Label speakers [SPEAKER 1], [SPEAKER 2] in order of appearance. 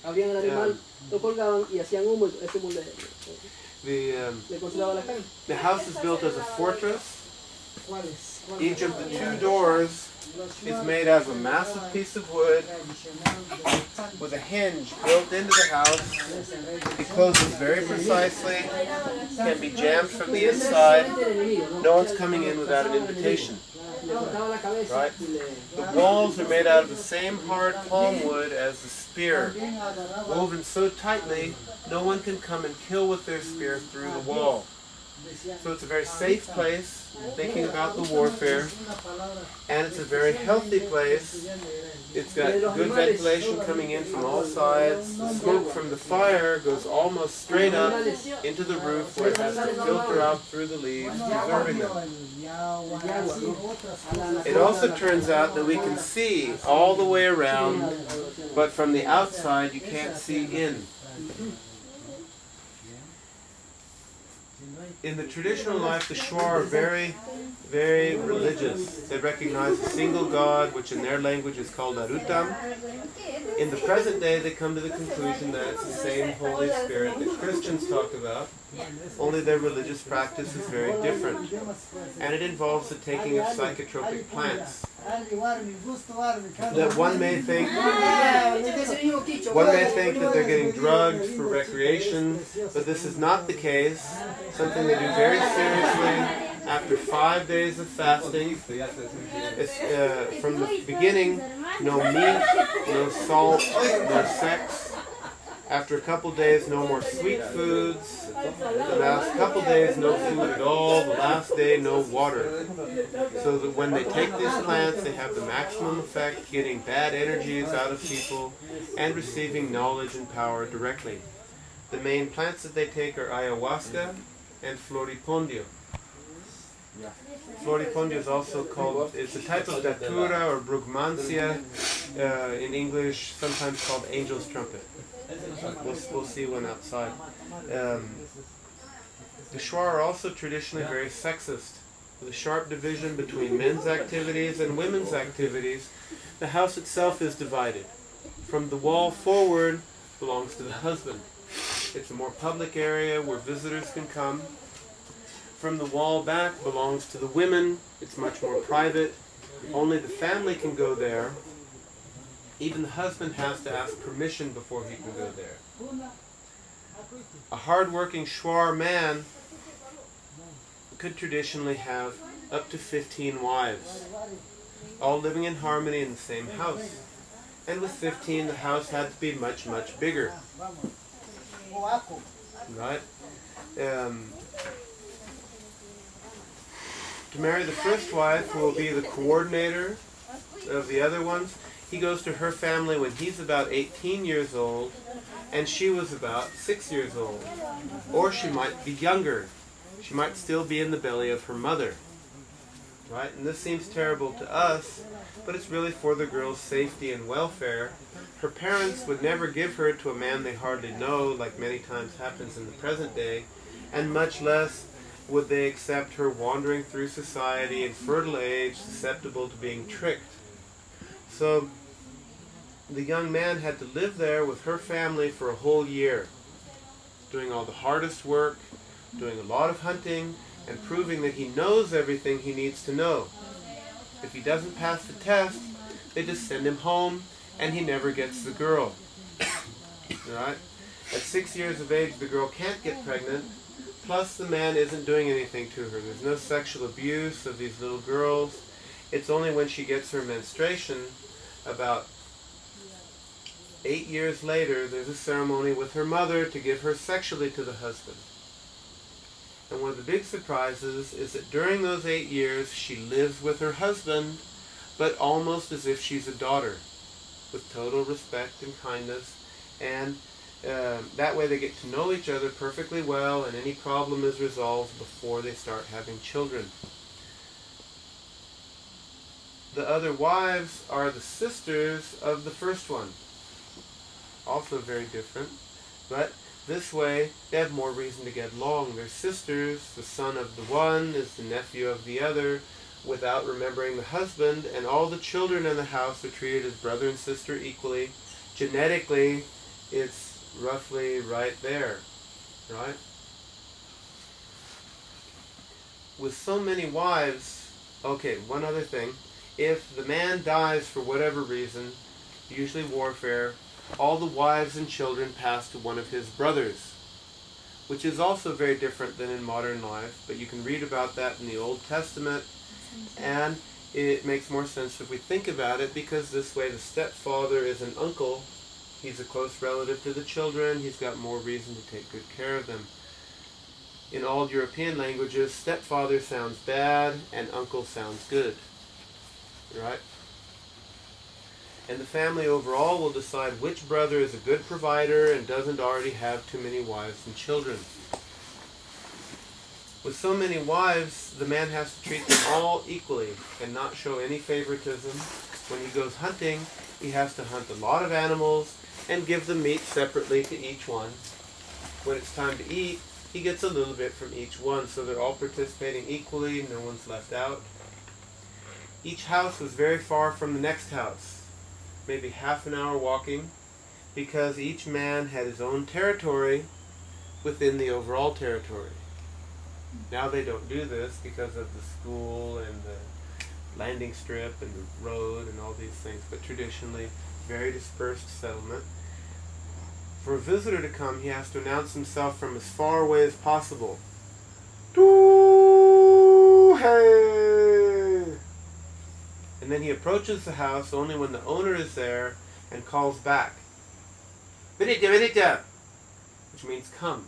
[SPEAKER 1] Abrían el animal, lo colgaban y hacían humo, ese humo le conservaba la carne.
[SPEAKER 2] The house is built as a fortress. Each of the two doors is made out of a massive piece of wood with a hinge built into the house. It closes very precisely, can be jammed from the inside. No one's coming in without an invitation. Right? The walls are made out of the same hard palm wood as the spear, woven so tightly no one can come and kill with their spear through the wall. So it's a very safe place, thinking about the warfare, and it's a very healthy place. It's got good ventilation coming in from all sides. The smoke from the fire goes almost straight up into the roof where it has to filter out through the leaves, preserving them. It also turns out that we can see all the way around, but from the outside you can't see in. In the traditional life, the Shwa are very, very religious. They recognize a single God, which in their language is called Arutam. In the present day, they come to the conclusion that it's the same Holy Spirit that Christians talk about, only their religious practice is very different. And it involves the taking of psychotropic plants. That one may think that they're getting drugs for recreation, but this is not the case. Something they do very seriously. After 5 days of fasting, from the beginning, no meat, no salt, no sex. After a couple days, no more sweet foods. The last couple days, no food at all. The last day, no water. So that when they take these plants, they have the maximum effect, getting bad energies out of people and receiving knowledge and power directly. The main plants that they take are ayahuasca and floripondio. Floripondio is also called, it's a type of datura or brugmansia, in English, sometimes called angel's trumpet. We'll see one outside. The Shwa are also traditionally very sexist, with a sharp division between men's activities and women's activities. The house itself is divided. From the wall forward belongs to the husband. It's a more public area where visitors can come. From the wall back belongs to the women. It's much more private. Only the family can go there. Even the husband has to ask permission before he can go there. A hard-working Shwar man could traditionally have up to 15 wives, all living in harmony in the same house. And with 15, the house had to be much, much bigger. Right? To marry the first wife, who will be the coordinator of the other ones, he goes to her family when he's about 18 years old, and she was about 6 years old. Or she might be younger. She might still be in the belly of her mother. Right? And this seems terrible to us, but it's really for the girl's safety and welfare. Her parents would never give her to a man they hardly know, like many times happens in the present day, and much less would they accept her wandering through society in fertile age, susceptible to being tricked. So the young man had to live there with her family for a whole year, doing all the hardest work, doing a lot of hunting, and proving that he knows everything he needs to know. If he doesn't pass the test, they just send him home, and he never gets the girl. Right? At 6 years of age, the girl can't get pregnant, plus the man isn't doing anything to her. There's no sexual abuse of these little girls. It's only when she gets her menstruation, about 8 years later, there's a ceremony with her mother to give her sexually to the husband. And one of the big surprises is that during those 8 years, she lives with her husband, but almost as if she's a daughter, with total respect and kindness. And that way they get to know each other perfectly well, and any problem is resolved before they start having children. The other wives are the sisters of the first one. Also very different, but this way they have more reason to get along. They're sisters, the son of the one is the nephew of the other, without remembering the husband, and all the children in the house are treated as brother and sister equally. genetically, it's roughly right there, right? With so many wives, okay, one other thing. If the man dies for whatever reason, usually warfare, all the wives and children pass to one of his brothers, which is also very different than in modern life, but you can read about that in the Old Testament, and it makes more sense if we think about it, because this way the stepfather is an uncle, he's a close relative to the children, he's got more reason to take good care of them. In all European languages, stepfather sounds bad and uncle sounds good, right? And the family overall will decide which brother is a good provider and doesn't already have too many wives and children. With so many wives, the man has to treat them all equally and not show any favoritism. When he goes hunting, he has to hunt a lot of animals and give the meat separately to each one. When it's time to eat, he gets a little bit from each one, so they're all participating equally, no one's left out. Each house was very far from the next house, maybe half an hour walking, because each man had his own territory within the overall territory. Now they don't do this because of the school and the landing strip and the road and all these things, but traditionally, very dispersed settlement. For a visitor to come, he has to announce himself from as far away as possible. Hey! And then he approaches the house only when the owner is there and calls back. Vidita, vidita! Which means come.